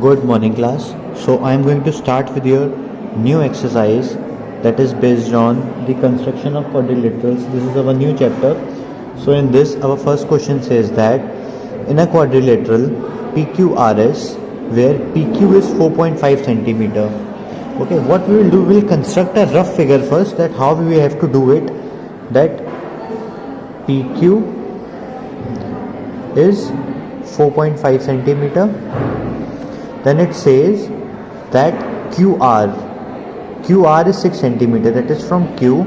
Good morning, class. So I am going to start with your new exercise that is based on the construction of quadrilaterals. This is our new chapter. So in this, our first question says that in a quadrilateral PQRS where PQ is 4.5 centimeter. Okay, what we will do, we will construct a rough figure first, that how we have to do it. That PQ is 4.5 centimeter. Then it says that QR is 6 centimeter. That is, from Q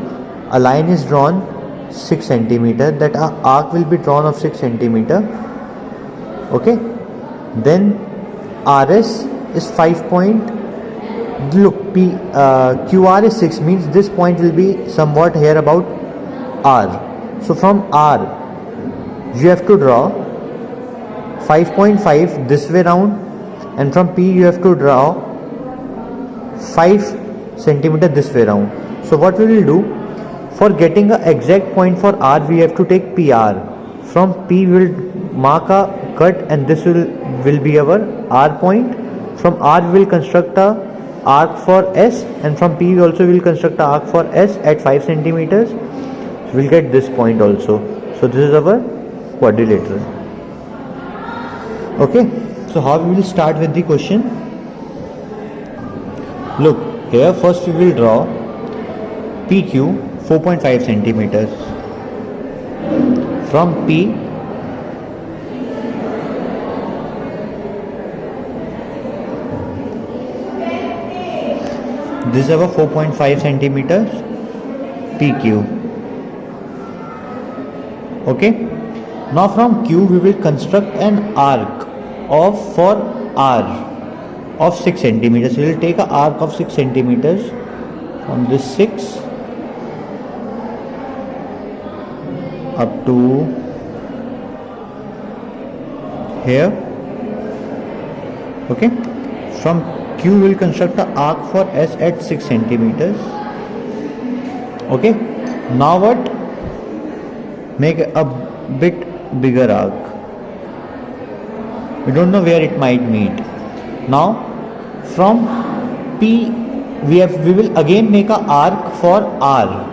a line is drawn 6 centimeter. That a arc will be drawn of 6 centimeter. Okay. Then RS is 5 point. Look, QR is 6, means this point will be somewhat here about R. So from R you have to draw 5.5 this way round, and from P you have to draw 5 centimeter this way round. So what we will do, for getting an exact point for R, we have to take PR. From P we will mark a cut, and this will be our R point. From R we will construct a arc for S, and from P we also will construct a arc for S at 5 centimeters. So we will get this point also. So this is our quadrilateral. Okay, so how we will start with the question? Look, here first we will draw PQ 4.5 centimeters. From P this is our 4.5 centimeters PQ. Okay, now from Q we will construct an arc for R of 6 centimeters. We will take an arc of 6 centimeters from this 6 up to here. Okay, from Q will construct an arc for S at 6 centimeters. Okay, now what? Make a bit bigger arc. We don't know where it might meet. Now from P we will again make an arc for R.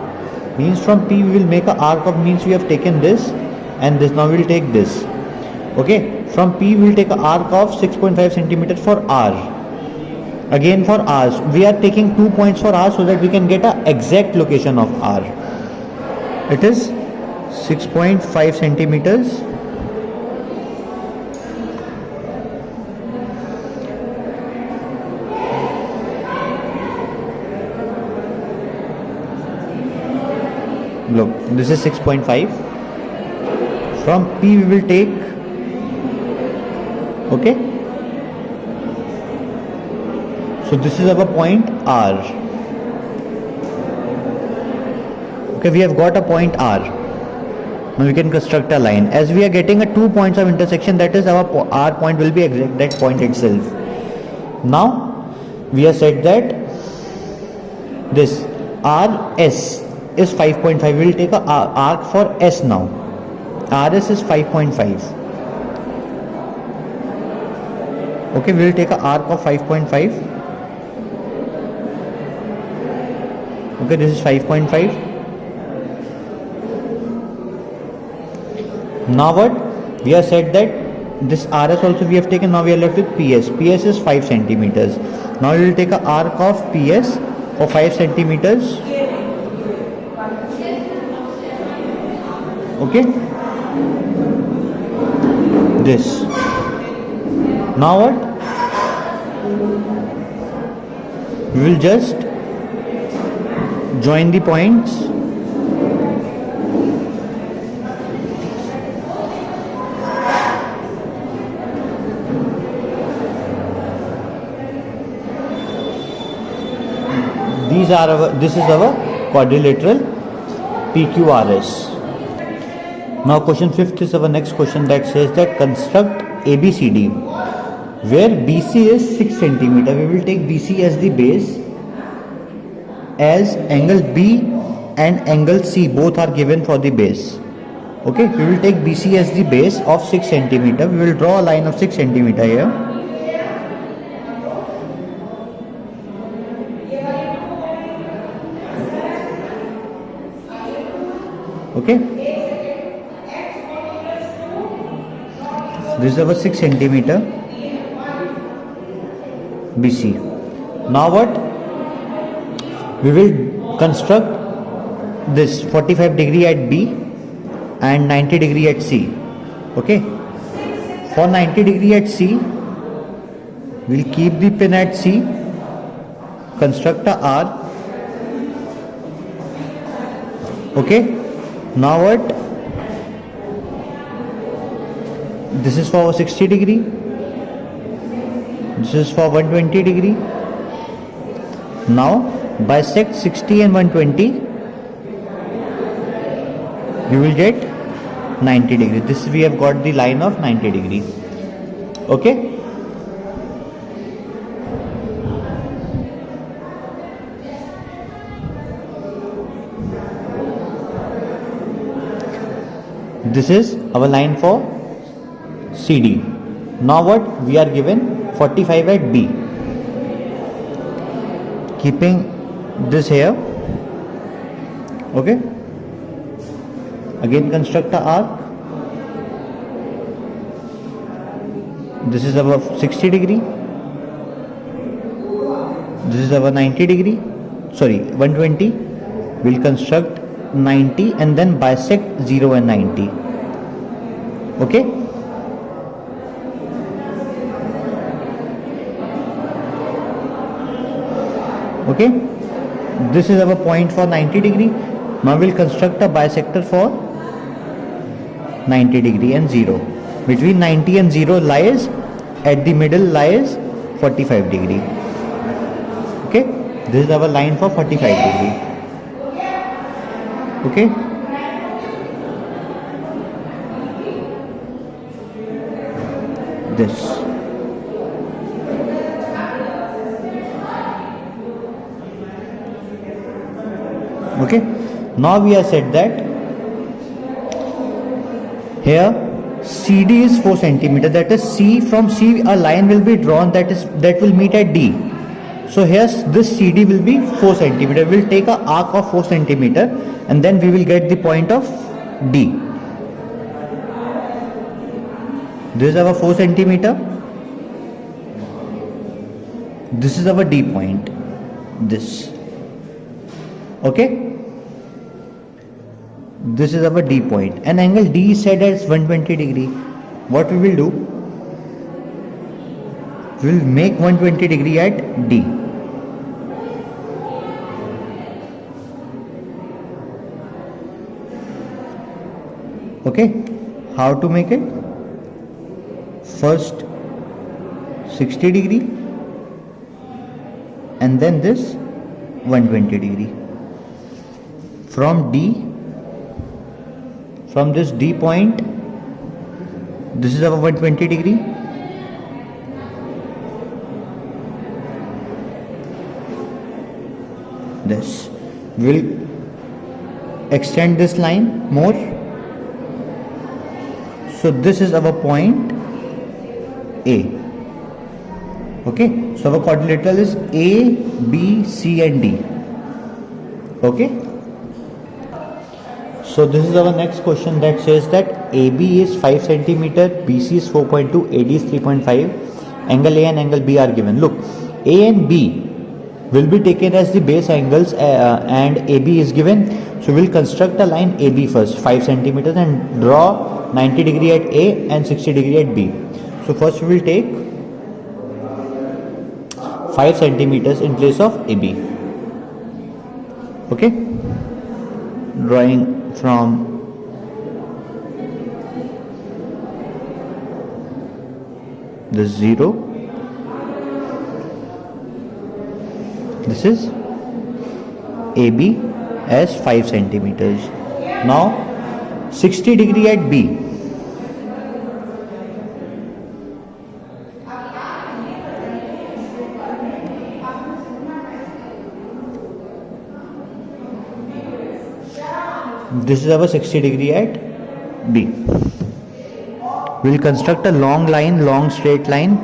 Means from P we will make an arc of, means we have taken this and this. Now we will take this. Okay, from P we will take an arc of 6.5 centimeters for R. Again for R, we are taking 2 points for R so that we can get an exact location of R. It is 6.5 centimeters. Look, this is 6.5. From P we will take, okay, so this is our point R. Okay, we have got a point R. Now we can construct a line. As we are getting a 2 points of intersection, that is our R point will be exact that point itself. Now we have said that this RS is 5.5. We will take a arc for S now. RS is 5.5. Okay, we will take a arc of 5.5. Okay, this is 5.5. Now what? We have said that this RS also we have taken. Now we are left with PS. PS is 5 centimeters. Now we will take a arc of PS for 5 centimeters. Okay, this. Now what? We will just join the points. This is our quadrilateral PQRS. Now question 5th is our next question, that says that construct ABCD where BC is 6 centimeter. We will take BC as the base, as angle B and angle C both are given for the base. Okay, we will take BC as the base of 6 centimeter. We will draw a line of 6 centimeter here. Okay, this is our 6 centimeter BC. Now what? We will construct this 45 degree at B and 90 degree at C. Okay, for 90 degree at C, we'll keep the pin at C, construct a R. Okay, now what? This is for 60 degree, this is for 120 degree. Now bisect 60 and 120, you will get 90 degree. This we have got the line of 90 degree. Okay, this is our line for CD. Now what? We are given 45 at B. Keeping this here. Okay, again construct a arc. This is our 60 degree, this is our 90 degree, sorry 120. We'll construct 90 and then bisect 0 and 90. Okay, okay, this is our point for 90 degree. Now we'll construct a bisector for 90 degree and 0. Between 90 and 0 lies, at the middle lies 45 degree. Okay, this is our line for 45 degree. Okay, this. Okay, now we have said that here CD is 4 centimeter. That is C, from C a line will be drawn that will meet at D. So here this CD will be 4 centimeter. We will take a arc of 4 centimeter and then we will get the point of D. This is our 4 centimeter. This is our D point. This. Okay. This is our D point. An angle D is set as 120 degree. What we will do? We will make 120 degree at D. Okay. How to make it? First 60 degree and then this 120 degree. From D, from this D point, this is our 120 degree. This will extend this line more. So this is our point A. Okay, so our quadrilateral is A, B, C and D. Okay, so this is our next question that says that AB is 5 centimeter, BC is 4.2, AD is 3.5, angle A and angle B are given. Look, A and B will be taken as the base angles and AB is given. So we will construct a line AB first, 5 centimeters, and draw 90 degree at A and 60 degree at B. So first we will take 5 centimeters in place of AB. Okay, drawing from this 0, this is AB as 5 centimeters. Now 60 degree at B. This is our 60 degree at B. We will construct a long line, long straight line.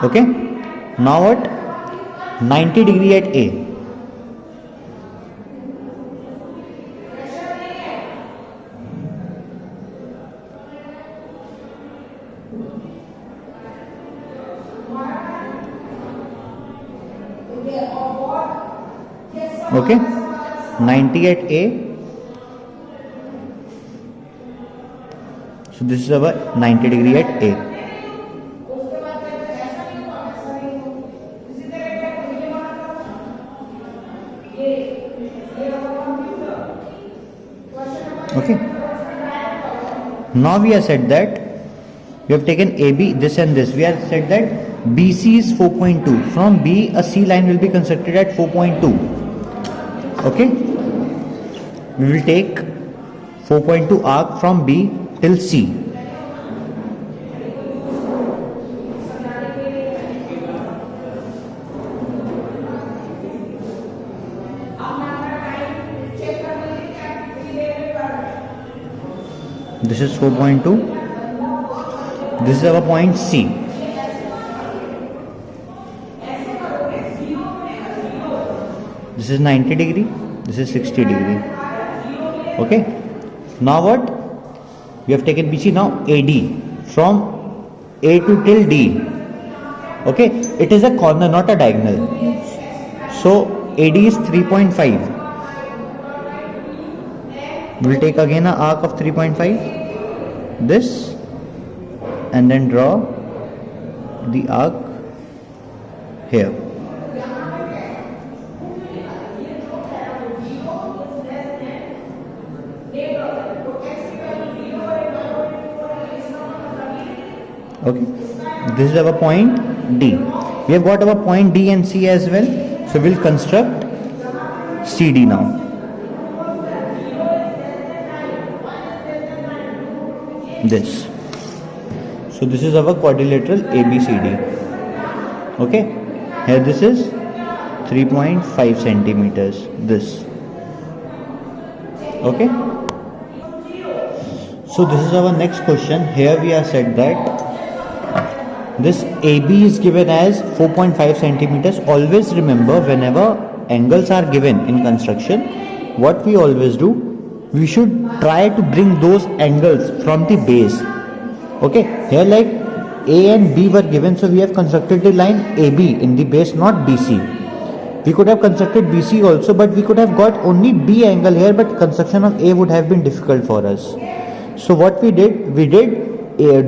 Okay. Now what? 90 degree at A. Okay, 90 at A. So this is our 90 degree at A. Okay. Now we have said that we have taken AB, this and this. We have said that BC is 4.2. From B, a C line will be constructed at 4.2. Okay. We will take 4.2 arc from B till C. This is 4.2. This is our point C. This is 90 degree. This is 60 degree. Okay. Now what? We have taken BC. Now AD from A to till D. Okay. It is a corner, not a diagonal. So AD is 3.5. We will take again an arc of 3.5. This, and then draw the arc here. Okay, this is our point D. We have got our point D and C as well. So we'll construct CD now. This. So this is our quadrilateral ABCD. Okay, here this is 3.5 centimeters. This. Okay. So this is our next question. Here we have said that this AB is given as 4.5 centimeters. Always remember, whenever angles are given in construction, what we always do, we should try to bring those angles from the base. Okay, here like A and B were given, so we have constructed the line AB in the base, not BC. We could have constructed BC also, but we could have got only B angle here, but construction of A would have been difficult for us. So what we did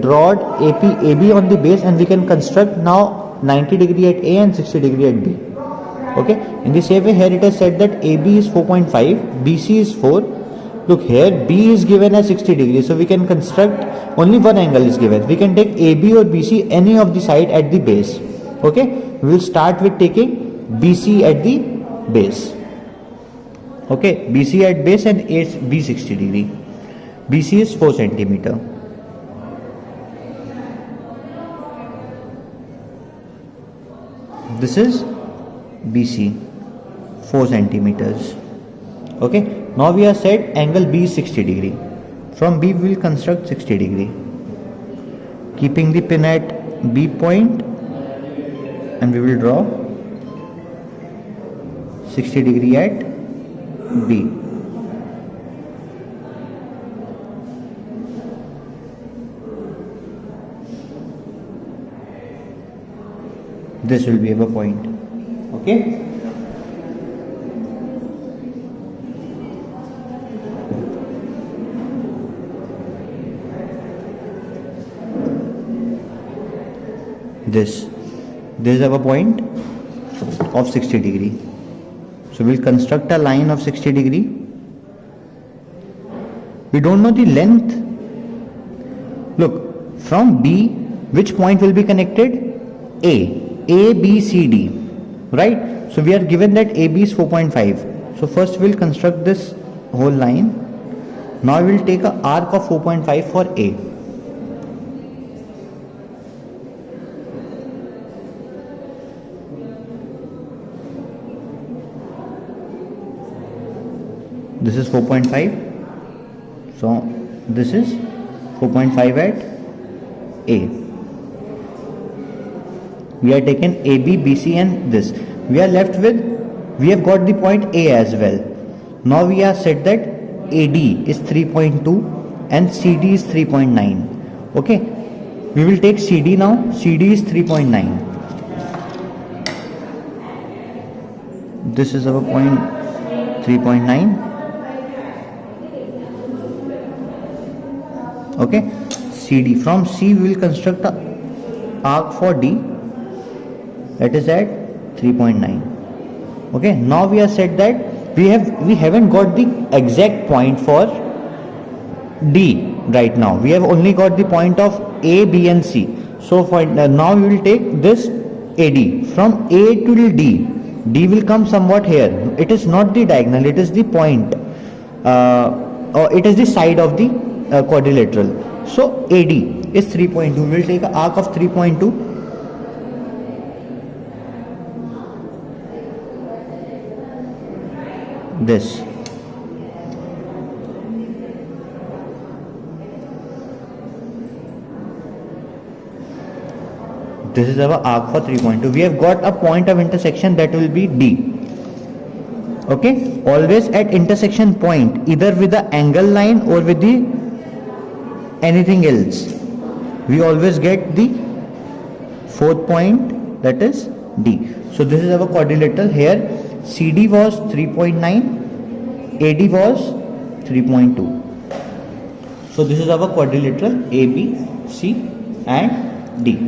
draw AB on the base, and we can construct now 90 degree at A and 60 degree at B. Okay, in the same way here it is said that AB is 4.5, BC is 4. Look here, B is given as 60 degrees, so we can construct only one angle is given. We can take AB or BC, any of the side at the base. Okay, we will start with taking BC at the base. Okay, BC at base and B 60 degree. BC is 4 centimeter. This is BC, 4 centimeters. Okay, now we have said angle B is 60 degree. From B we will construct 60 degree, keeping the pin at B point, and we will draw 60 degree at B. This will be our point. Okay. This is our point of 60 degree. So we'll construct a line of 60 degree. We don't know the length. Look, from B, which point will be connected? A, B, C, D, right? So we are given that AB is 4.5. So first we'll construct this whole line. Now we'll take an arc of 4.5 for A. This is 4.5. So this is 4.5 at A. We are taken AB, BC and this. we are left with, we have got the point A as well. Now we are said that AD is 3.2 and CD is 3.9. Okay, we will take CD now. CD is 3.9. This is our point 3.9. Okay, CD. From C we will construct a arc for D, that is at 3.9. Okay, now we are said that we haven't got the exact point for D right now. We have only got the point of A, B and C. So for now we will take this AD from A to D. D will come somewhat here. It is not the diagonal, it is the point, or it is the side of the quadrilateral. So AD is 3.2. We will take an arc of 3.2. This. This is our arc for 3.2. We have got a point of intersection, that will be D. Okay, always at intersection point, either with the angle line or with the anything else, we always get the fourth point, that is D. So this is our quadrilateral. Here CD was 3.9, AD was 3.2. So this is our quadrilateral A, B, C and D.